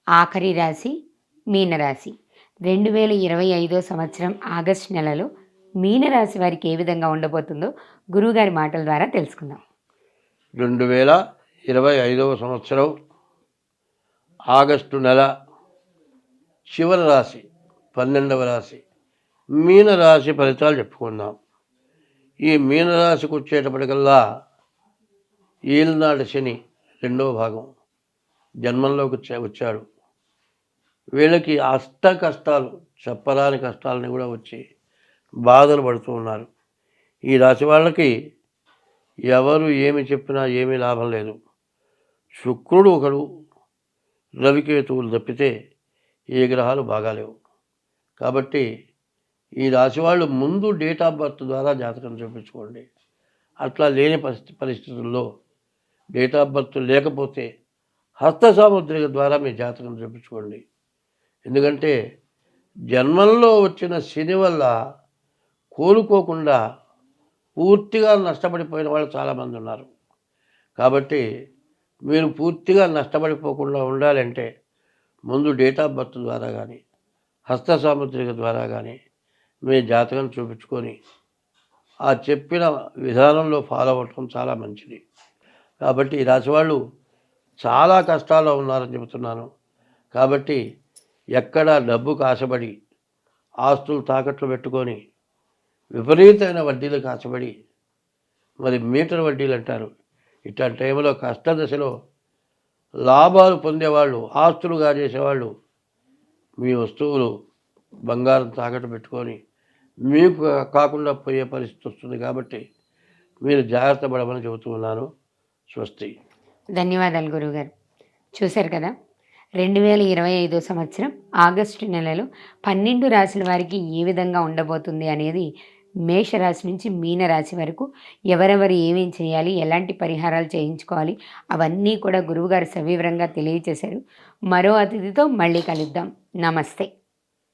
ఆఖరి రాశి మీనరాశి. 2025 సంవత్సరం ఆగస్టు నెలలో మీనరాశి వారికి ఏ విధంగా ఉండబోతుందో గురువుగారి మాటల ద్వారా తెలుసుకుందాం. 2025 సంవత్సరం ఆగస్టు నెల చివరి రాశి 12వ రాశి మీనరాశి ఫలితాలు చెప్పుకుందాం. ఈ మీనరాశికి వచ్చేటప్పటికల్లా ఏలినాటి శని 2వ భాగం జన్మంలోకి వచ్చాడు. వీళ్ళకి అష్ట కష్టాలు, చెప్పరాని కష్టాలని కూడా వచ్చి బాధలు పడుతూ ఉన్నారు. ఈ రాశి వాళ్ళకి ఎవరు ఏమి చెప్పినా ఏమీ లాభం లేదు. శుక్రుడు ఒకడు, రవికేతువులు తప్పితే ఏ గ్రహాలు బాగాలేవు. కాబట్టి ఈ రాశి వాళ్ళు ముందు డేట్ ఆఫ్ బర్త్ ద్వారా జాతకం చూపించుకోండి. అట్లా లేని పరిస్థితుల్లో డేట్ ఆఫ్ బర్త్ లేకపోతే హస్త సాముద్రిక ద్వారా మీ జాతకం చూపించుకోండి. ఎందుకంటే జన్మంలో వచ్చిన శని వల్ల కోలుకోకుండా పూర్తిగా నష్టపడిపోయిన వాళ్ళు చాలామంది ఉన్నారు. కాబట్టి మీరు పూర్తిగా నష్టపడిపోకుండా ఉండాలంటే ముందు డేట్ ఆఫ్ బర్త్ ద్వారా కానీ హస్త సాముద్రిక ద్వారా కానీ మీ జాతకం చూపించుకొని ఆ చెప్పిన విధానంలో ఫాలో అవ్వటం చాలా మంచిది. కాబట్టి ఈ రాశి వాళ్ళు చాలా కష్టాల్లో ఉన్నారని చెబుతున్నాను. కాబట్టి ఎక్కడ డబ్బుకు ఆశపడి ఆస్తులు తాకట్లు పెట్టుకొని విపరీతమైన వడ్డీలకు ఆశపడి, మరి మీటర్ వడ్డీలు అంటారు, ఇట్లాంటి టైంలో కష్టదశలో లాభాలు పొందేవాళ్ళు, ఆస్తులుగా చేసేవాళ్ళు మీ వస్తువులు బంగారం తాకట్టు పెట్టుకొని మీకు కాకుండా పోయే పరిస్థితి వస్తుంది. కాబట్టి మీరు జాగ్రత్త పడమని చెబుతూ ఉన్నాను. స్వస్తి. ధన్యవాదాలు గురువుగారు. చూశారు కదా, 2025 సంవత్సరం ఆగస్టు నెలలో 12 రాశుల వారికి ఏ విధంగా ఉండబోతుంది అనేది, మేషరాశి నుంచి మీనరాశి వరకు ఎవరెవరు ఏమేం చేయాలి, ఎలాంటి పరిహారాలు చేయించుకోవాలి, అవన్నీ కూడా గురువుగారు సవివరంగా తెలియచేశారు. మరో అతిథితో మళ్ళీ కలుద్దాం. నమస్తే.